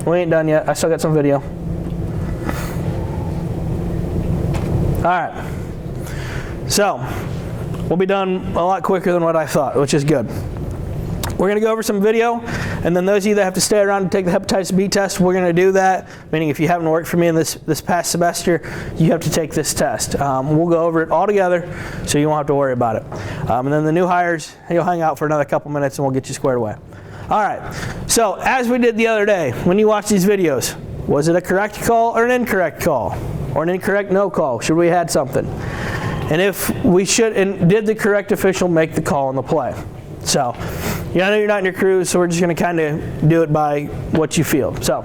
We ain't done yet. I still got some video. All right. So, we'll be done a lot quicker than what I thought, which is good. We're going to go over some video, and then those of you that have to stay around and take the hepatitis B test, we're going to do that. Meaning if you haven't worked for me in this past semester, you have to take this test. We'll go over it all together, so you won't have to worry about it. And then the new hires, you'll hang out for another couple minutes, and we'll get you squared away. All right. So as we did the other day, when you watch these videos, was it a correct call or an incorrect call? Or an incorrect no call? Should we had something? And if we should, and did the correct official make the call on the play? So, yeah, I know you're not in your crews, so we're just going to kind of do it by what you feel. So,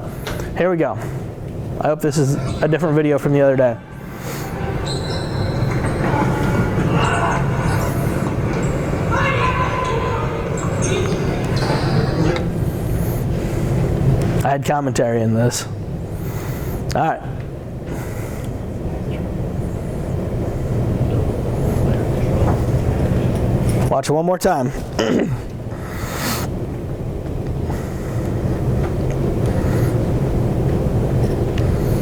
here we go. I hope this is a different video from the other day. I had commentary in this. All right. Watch it one more time.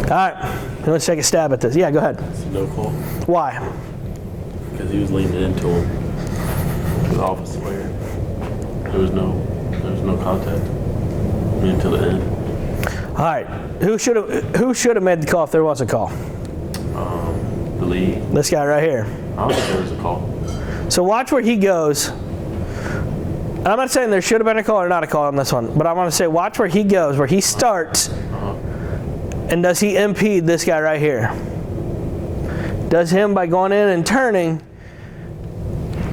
All right, let's take a stab at this. Yeah, go ahead. It's a no call. Why? Because he was leaning into him. The office player. There was no contact. Until the end. All right, who should have made the call if there was a call? The lead. This guy right here. I don't think there was a call. So watch where he goes. I'm not saying there should have been a call or not a call on this one, but I want to say watch where he goes, where he starts, and does he impede this guy right here? Does him by going in and turning,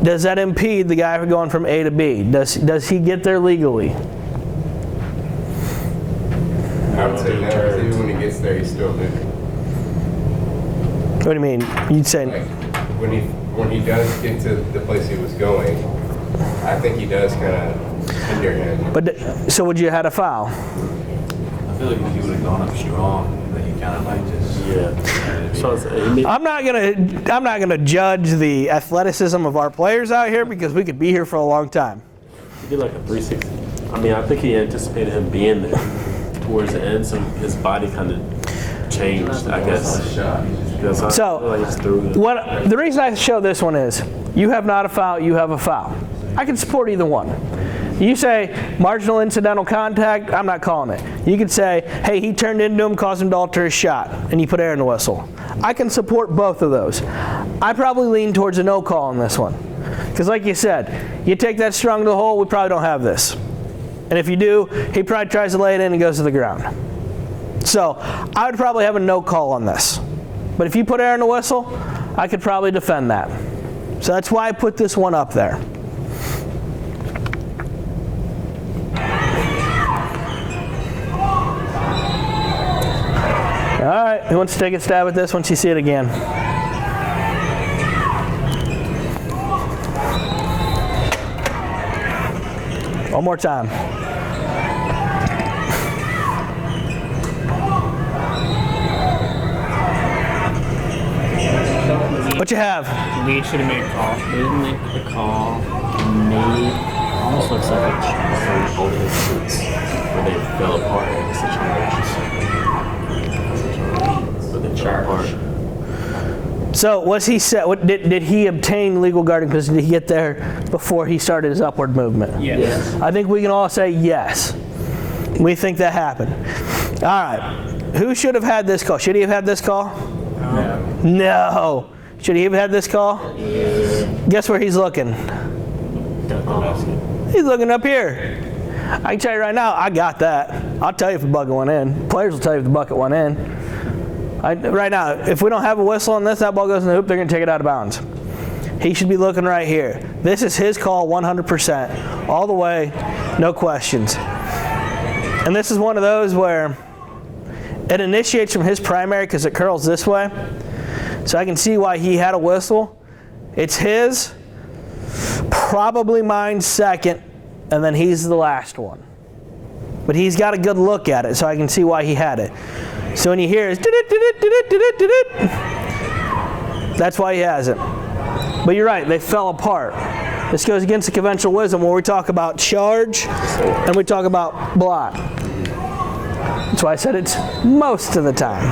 does that impede the guy from going from A to B? Does he get there legally? I would say no, even when he gets there, he's still moving. What do you mean? You'd say Like, when he does get to the place he was going, I think he does kind of hinder him. But so would you have had a foul? I feel like he would have gone up strong, but he kind of like just So I'm not gonna judge the athleticism of our players out here because we could be here for a long time. he did like a 360. I mean, I think he anticipated him being there towards the end, so his body kind of changed, I guess. So, the reason I show this one is, you have not a foul, you have a foul. I can support either one. You say, marginal incidental contact, I'm not calling it. You could say, hey, he turned into him, caused him to alter his shot, and you put air in the whistle. I can support both of those. I probably lean towards a no call on this one. Because like you said, you take that strong to the hole, we probably don't have this. And if you do, he probably tries to lay it in and goes to the ground. So, I would probably have a no call on this. But if you put air in the whistle, I could probably defend that. So that's why I put this one up there. All right, who wants to take a stab at this once you see it again? One more time. What you have? Lead should have made a call. Didn't make the call. Made almost looks like a Some both instances where they fell apart in situations. But they fell apart. So was he set? What did he obtain legal guarding position? Did he get there before he started his upward movement? yes. I think we can all say yes. We think that happened. All right. Who should have had this call? Should he have had this call? No. Should he have had this call? Guess where he's looking? He's looking up here. I can tell you right now, I got that. I'll tell you if the bucket went in. Players will tell you if the bucket went in. Right now, if we don't have a whistle on this, that ball goes in the hoop, they're going to take it out of bounds. He should be looking right here. This is his call 100%. All the way, no questions. And this is one of those where it initiates from his primary because it curls this way. So I can see why he had a whistle. It's his, probably mine second, and then he's the last one. But he's got a good look at it, so I can see why he had it. So when you hear it, that's why he has it. But you're right, they fell apart. This goes against the conventional wisdom where we talk about charge and we talk about block. That's why I said it's most of the time.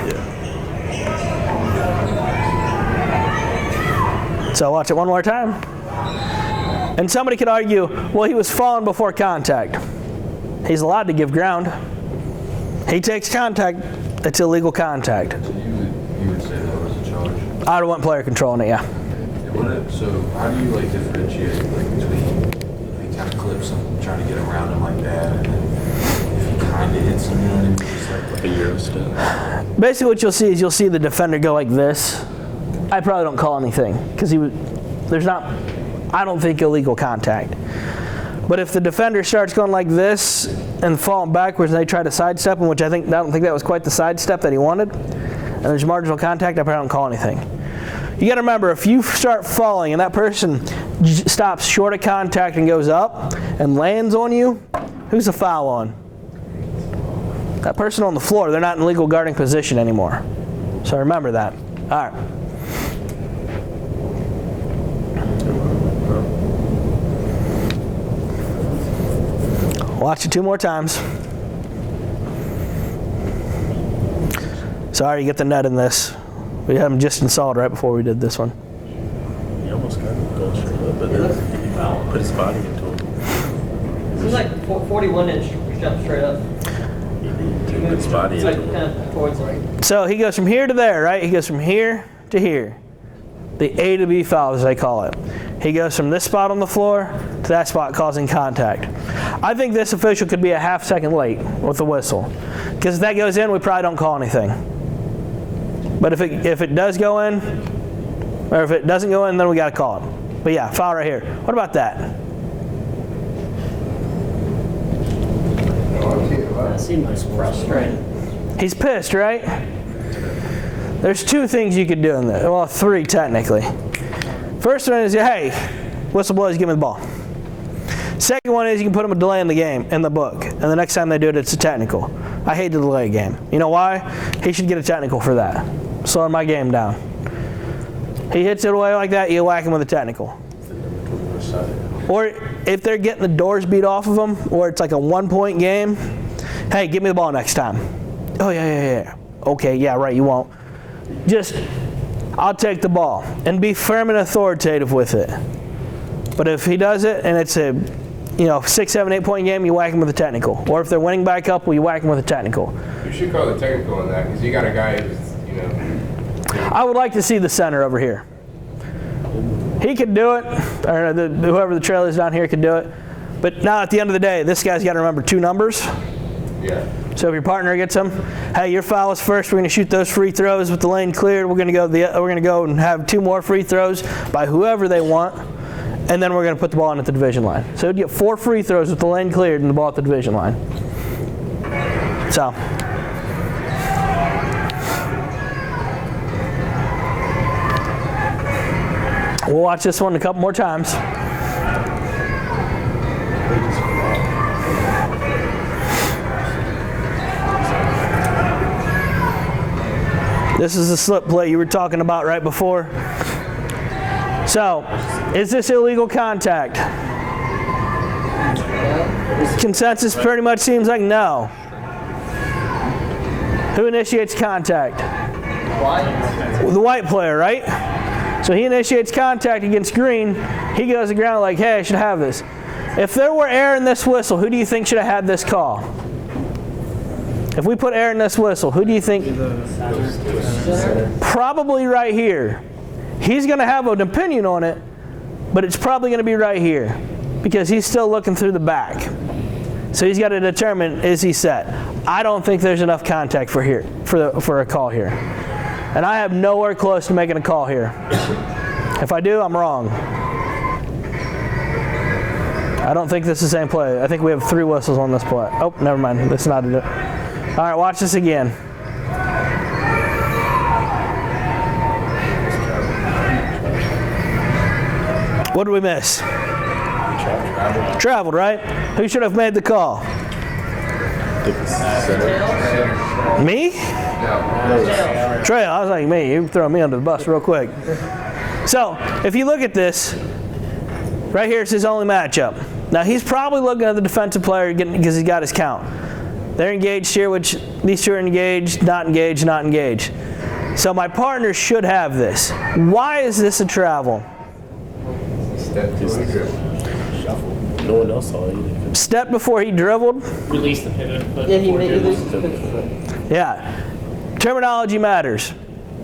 So watch it one more time. And somebody could argue, well, he was falling before contact. He's allowed to give ground. He takes contact, it's illegal contact. So you would say that was a charge? I don't want player controlling it, yeah. So how do you like differentiate like between if he kind of clips him, trying to get around him like that, and then if he kind of hits him, you know what I mean? Just like A Euro step. Basically what you'll see is you'll see the defender go like this. I probably don't call anything because I don't think illegal contact. But if the defender starts going like this and falling backwards and they try to sidestep him, which I don't think that was quite the sidestep that he wanted, and there's marginal contact, I probably don't call anything. You got to remember, if you start falling and that person stops short of contact and goes up and lands on you, who's the foul on? That person on the floor. They're not in legal guarding position anymore. So remember that. All right. Watch it 2 more times. Sorry, you get the net in this. We had them just installed right before we did this one. He almost got goal straight up, but then he put his body into him. It was like 41-inch jump straight up. He put his body It's into like him. kind of towards like. So he goes from here to there, right? He goes from here to here. The A to B foul, as they call it. He goes from this spot on the floor to that spot causing contact. I think this official could be a half second late with the whistle. Because if that goes in, we probably don't call anything. But if it does go in, or if it doesn't go in, then we got to call it. But yeah, foul right here. What about that? That seemed like frustrating. He's pissed, right? There's 2 things you could do in there. Well, 3 technically. First one is, hey, whistle blows, give me the ball. Second one is you can put them a delay in the game, in the book. And the next time they do it, it's a technical. I hate the delay game. You know why? He should get a technical for that. Slowing my game down. He hits it away like that, you whack him with a technical. Or if they're getting the doors beat off of them, or it's like a 1-point game, hey, give me the ball next time. Oh, yeah. Okay, yeah, right, you won't. Just, I'll take the ball. And be firm and authoritative with it. But if he does it, and it's a 6, 7, 8-point game, you whack him with a technical. Or if they're winning by a couple, you whack him with a technical. You should call the technical on that because you got a guy who's, I would like to see the center over here. He could do it, or whoever the trail is down here could do it. But now at the end of the day, this guy's got to remember 2 numbers. Yeah. So if your partner gets them, hey, your foul is first. We're going to shoot those free throws with the lane cleared. We're going to go and have 2 more free throws by whoever they want, and then we're going to put the ball in at the division line. So you'd get 4 free throws with the lane cleared and the ball at the division line. So. We'll watch this one a couple more times. This is the slip play you were talking about right before. So, is this illegal contact? Consensus pretty much seems like no. Who initiates contact? The white player, right? So he initiates contact against green. He goes to the ground like, hey, I should have this. If there were air in this whistle, who do you think should have had this call? If we put air in this whistle, who do you think? Probably right here. He's going to have an opinion on it, but it's probably going to be right here because he's still looking through the back. So he's got to determine, is he set? I don't think there's enough contact for a call here. And I have nowhere close to making a call here. If I do, I'm wrong. I don't think this is the same play. I think we have 3 whistles on this play. Oh, never mind. That's not it. All right, watch this again. What did we miss? Traveled, right? Who should have made the call? Me? Trail. I was like, me. You throw me under the bus real quick. So, if you look at this, right here it's his only matchup. Now, he's probably looking at the defensive player because he's got his count. They're engaged here, which these two are engaged, not engaged, not engaged. So my partner should have this. Why is this a travel? Step before he dribbled. No one else saw it either. Step before he dribbled? Release the pivot foot. Yeah, he before made dribbles. Yeah. Terminology matters.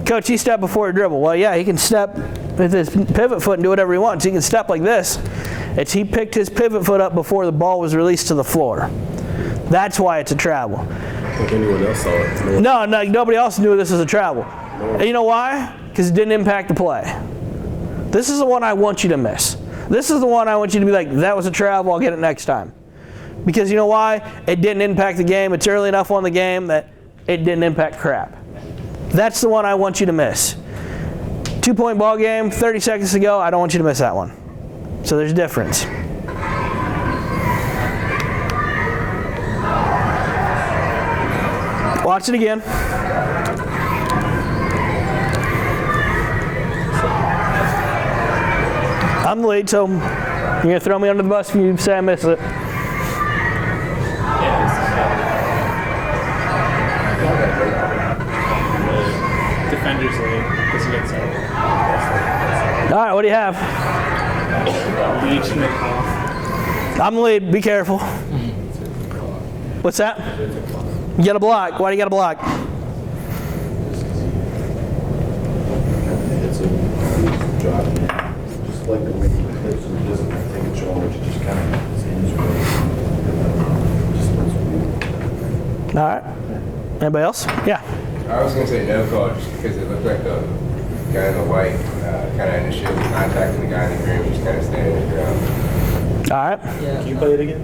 Coach, he stepped before he dribbled. Well, yeah, he can step with his pivot foot and do whatever he wants. He can step like this. It's he picked his pivot foot up before the ball was released to the floor. That's why it's a travel. Like anyone else saw it. No, nobody else knew this was a travel. And you know why? Because it didn't impact the play. This is the one I want you to miss. This is the one I want you to be like, that was a travel, I'll get it next time. Because you know why? It didn't impact the game. It's early enough on the game that it didn't impact crap. That's the one I want you to miss. 2-point ball game, 30 seconds to go. I don't want you to miss that one. So there's a difference. Watch it again. I'm the lead, so you're going to throw me under the bus if you say I miss it. Defender's lead. This gets out. All right, what do you have? Lead to make off. I'm the lead. Be careful. What's that? You got a block. Why do you got a block? It's a drop. Just like the way he clips and he doesn't take a charge, just kind of his hands All right. Anybody else? Yeah. I was going to say no call just because it looked like the guy in the white kind of initiated contact with the guy in the green, just kind of standing the ground. All right. Can you play it again?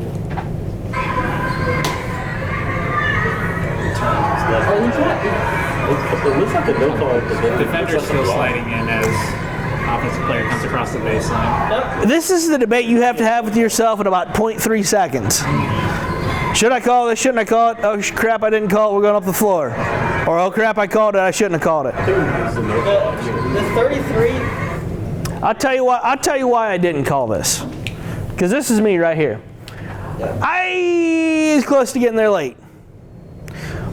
It looks like a no call. Defender's still sliding in as offensive player comes across the baseline. This is the debate you have to have with yourself in about 0.3 seconds. Should I call this? Shouldn't I call it? Oh crap, I didn't call it. We're going up the floor. Or oh crap, I called it. I shouldn't have called it. The 33. I'll tell you why I didn't call this. Because this is me right here. I was close to getting there late.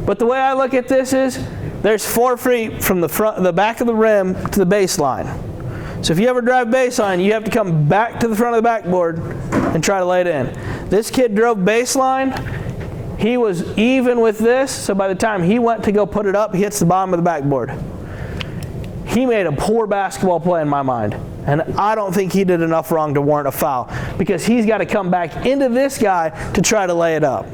But the way I look at this is there's 4 feet from the back of the rim to the baseline. So if you ever drive baseline, you have to come back to the front of the backboard and try to lay it in. This kid drove baseline. He was even with this, so by the time he went to go put it up, he hits the bottom of the backboard. He made a poor basketball play in my mind. And I don't think he did enough wrong to warrant a foul because he's got to come back into this guy to try to lay it up.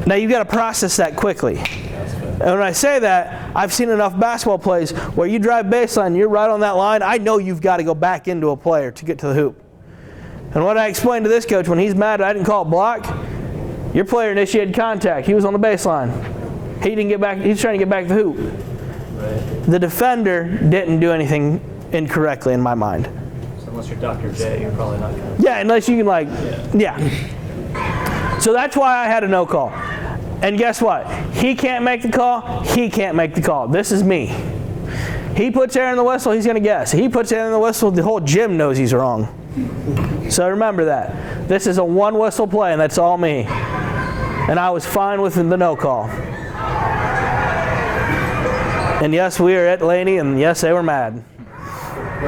Now you've got to process that quickly. And when I say that, I've seen enough basketball plays where you drive baseline, you're right on that line. I know you've got to go back into a player to get to the hoop. And what I explained to this coach when he's mad I didn't call a block, your player initiated contact. He was on the baseline. He didn't get back. He's trying to get back to the hoop. Right. The defender didn't do anything incorrectly in my mind. So unless you're Dr. J, you're probably not going to. Yeah, unless you can yeah. So that's why I had a no call. And guess what? He can't make the call. He can't make the call. This is me. He puts air in the whistle, he's going to guess. He puts air in the whistle, the whole gym knows he's wrong. So remember that. This is a one whistle play, and that's all me. And I was fine with the no call. And yes, we were at Laney, and yes, they were mad. I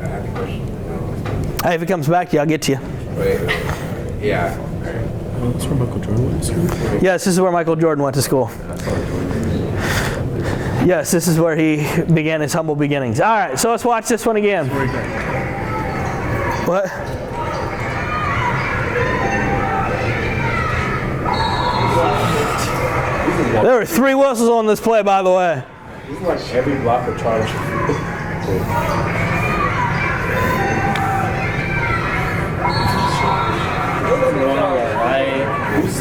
have a question. Hey, if it comes back to you, I'll get to you. Wait. Yeah. That's where Michael Jordan went to school? Yes, this is where Michael Jordan went to school. Yes, this is where he began his humble beginnings. All right, so let's watch this one again. What? There were 3 whistles on this play, by the way. This is like every blocker charge.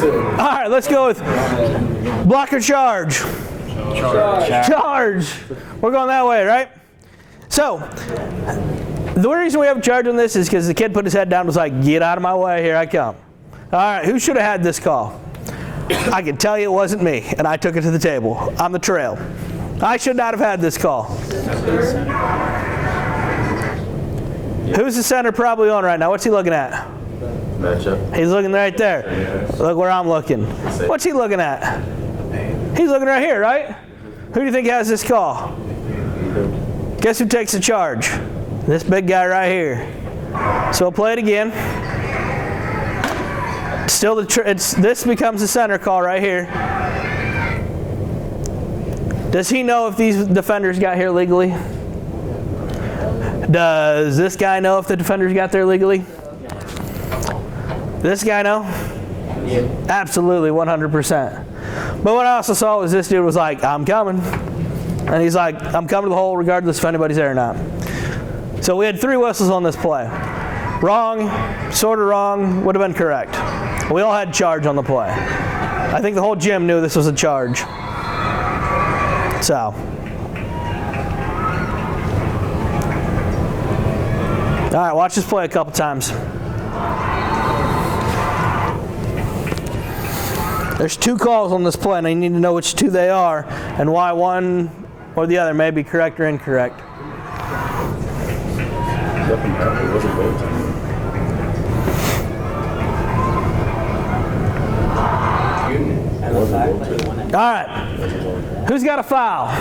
All right, let's go with blocker charge. Charge. We're going that way, right? So, the reason we have a charge on this is because the kid put his head down and was like, get out of my way, here I come. All right, who should have had this call? I can tell you it wasn't me, and I took it to the table. I'm the trail. I should not have had this call. Who's the center probably on right now? What's he looking at? Matchup. He's looking right there. Look where I'm looking. What's he looking at? He's looking right here, right? Who do you think has this call? Guess who takes the charge? This big guy right here. So we'll play it again. Still, this becomes the center call right here. Does he know if these defenders got here legally? Does this guy know if the defenders got there legally? This guy know? Yeah. Absolutely, 100%. But what I also saw was this dude was like, I'm coming. And he's like, I'm coming to the hole regardless if anybody's there or not. So we had 3 whistles on this play. Wrong, sort of wrong, would have been correct. We all had charge on the play. I think the whole gym knew this was a charge. So. All right, watch this play a couple times. There's 2 calls on this play, and I need to know which 2 they are and why one or the other may be correct or incorrect. All right, who's got a foul?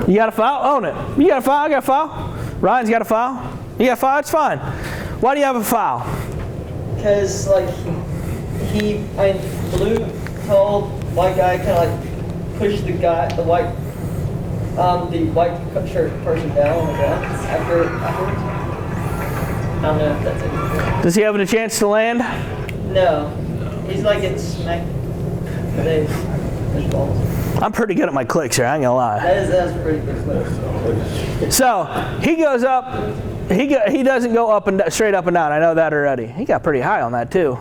You got a foul? Own it. You got a foul? I got a foul. Ryan's got a foul. You got a foul? It's fine. Why do you have a foul? Because blue tall white guy kind of like pushed the white shirt person down on the ground afterwards. I don't know if that's it. Does he have a chance to land? No. He's like getting smacked. There's balls. I'm pretty good at my clicks here, I ain't gonna lie. That's pretty good. So he goes up. He doesn't go up and straight up and down. I know that already. He got pretty high on that too.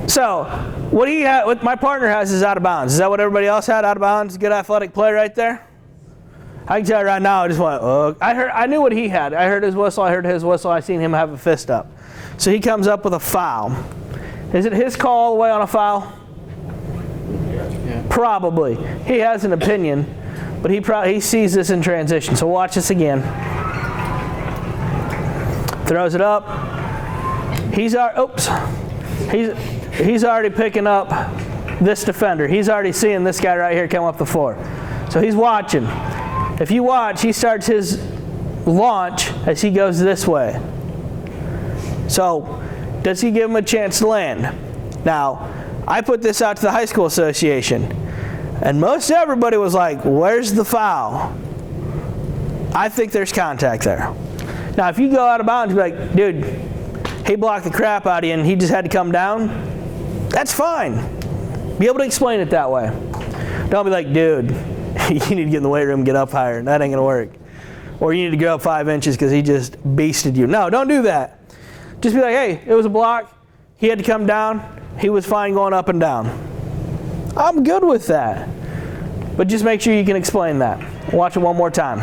So what my partner has is out of bounds. Is that what everybody else had? Out of bounds. Good athletic play right there. I can tell you right now. I just went. I knew what he had. I heard his whistle. I heard his whistle. I seen him have a fist up. So he comes up with a foul. Is it his call all the way on a foul? Yeah. Probably. He has an opinion, but he sees this in transition. So watch this again. Throws it up. He's already picking up this defender. He's already seeing this guy right here come up the floor. So he's watching. If you watch, he starts his launch as he goes this way. So does he give him a chance to land? Now, I put this out to the high school association, and most everybody was like, where's the foul? I think there's contact there. Now, if you go out of bounds and be like, dude, he blocked the crap out of you and he just had to come down, that's fine. Be able to explain it that way. Don't be like, dude, you need to get in the weight room and get up higher. That ain't going to work. Or you need to go up 5 inches because he just beasted you. No, don't do that. Just be like, hey, it was a block. He had to come down. He was fine going up and down. I'm good with that. But just make sure you can explain that. Watch it one more time.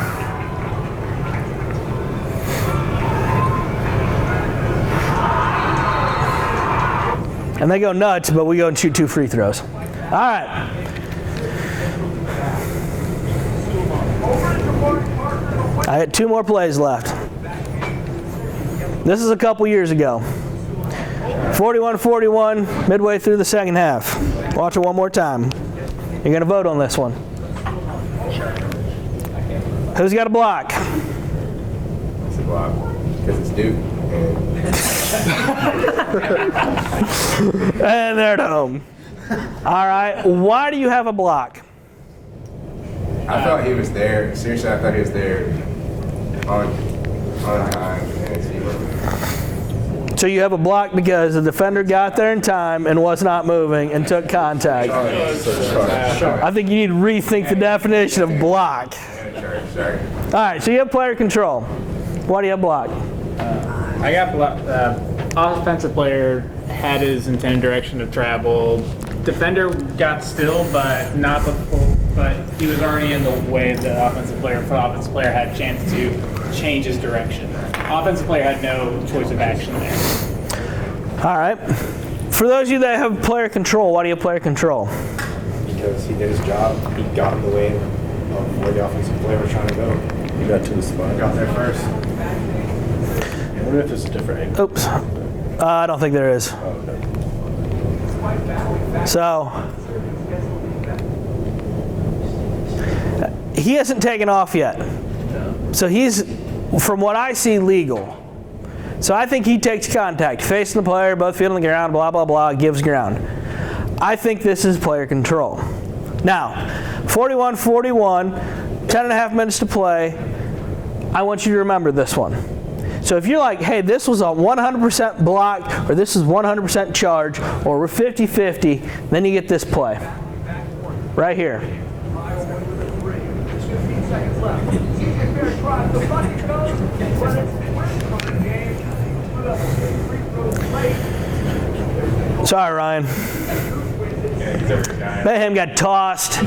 And they go nuts, but we go and shoot 2 free throws. All right. I had 2 more plays left. This is a couple years ago. 41-41, midway through the second half. Watch it one more time. You're going to vote on this one. Who's got a block? It's a block because it's Duke. And they're at home. All right. Why do you have a block? I thought he was there. Seriously, I thought he was there on time. So you have a block because the defender got there in time and was not moving and took contact. I think you need to rethink the definition of block. All right, so you have player control. Why do you have block? I got block. Offensive player had his intended direction of travel. Defender got still, but not the full. But he was already in the way of the offensive player. The offensive player had a chance to change his direction. Offensive player had no choice of action there. All right. For those of you that have player control, why do you have player control? Because he did his job. He got in the way where the offensive player was trying to go. You got to the spot. Got there first. I wonder if there's a different angle. Oops. I don't think there is. Oh, okay. So he hasn't taken off yet. So he's, from what I see, legal. So I think he takes contact, facing the player, both feet on the ground, blah, blah, blah, gives ground. I think this is player control. Now, 41-41, 10.5 minutes to play. I want you to remember this one. So if you're like, hey, this was a 100% block, or this is 100% charge, or we're 50-50, then you get this play. Right here. Sorry, Ryan. Mayhem got tossed,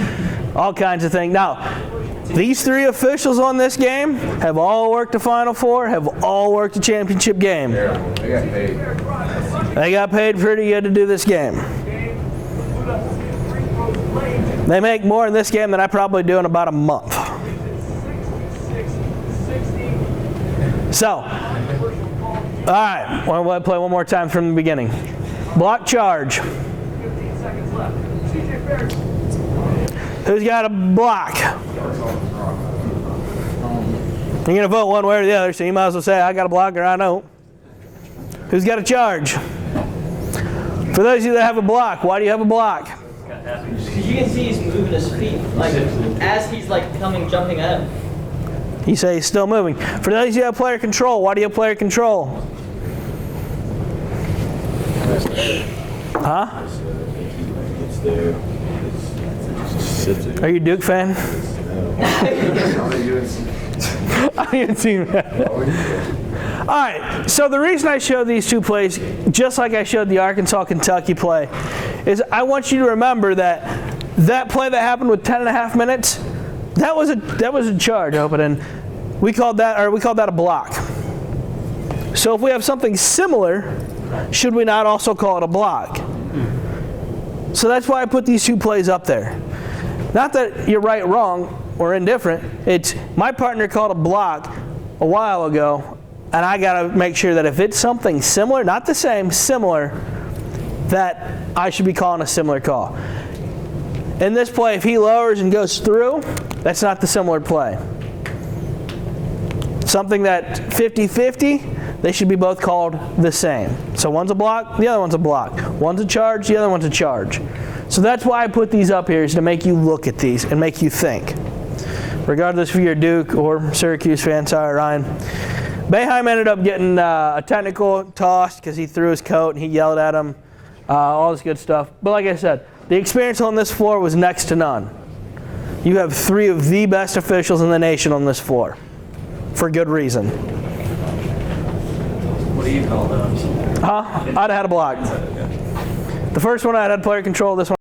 all kinds of things. Now, these three officials on this game have all worked the Final Four, have all worked the championship game. They got paid. They got paid pretty good to do this game. They make more in this game than I probably do in about a month. So, all right, we'll play one more time from the beginning. Block charge. Who's got a block? You're going to vote one way or the other, so you might as well say, I got a block or I don't. Who's got a charge? For those of you that have a block, why do you have a block? Because you can see he's moving his feet, like, as he's, like, jumping at him. You say he's still moving. For those of you that have player control, why do you have player control? Huh? Are you a Duke fan? I didn't see that. All right, so the reason I showed these two plays, just like I showed the Arkansas-Kentucky play, is I want you to remember that that play that happened with 10.5 minutes, that was a charge opening. We called that a block. So if we have something similar, should we not also call it a block? So that's why I put these two plays up there. Not that you're right, wrong, or indifferent. It's my partner called a block a while ago, and I got to make sure that if it's something similar, not the same, similar, that I should be calling a similar call. In this play, if he lowers and goes through, that's not the similar play. Something that 50-50, they should be both called the same. So one's a block, the other one's a block. One's a charge, the other one's a charge. So that's why I put these up here, is to make you look at these and make you think. Regardless if you're a Duke or Syracuse fan, sorry, Ryan. Boeheim ended up getting a technical tossed because he threw his coat and he yelled at him, all this good stuff. But like I said, the experience on this floor was next to none. You have three of the best officials in the nation on this floor, for good reason. What do you call those? I'd have had a block. The first one I had player control, this one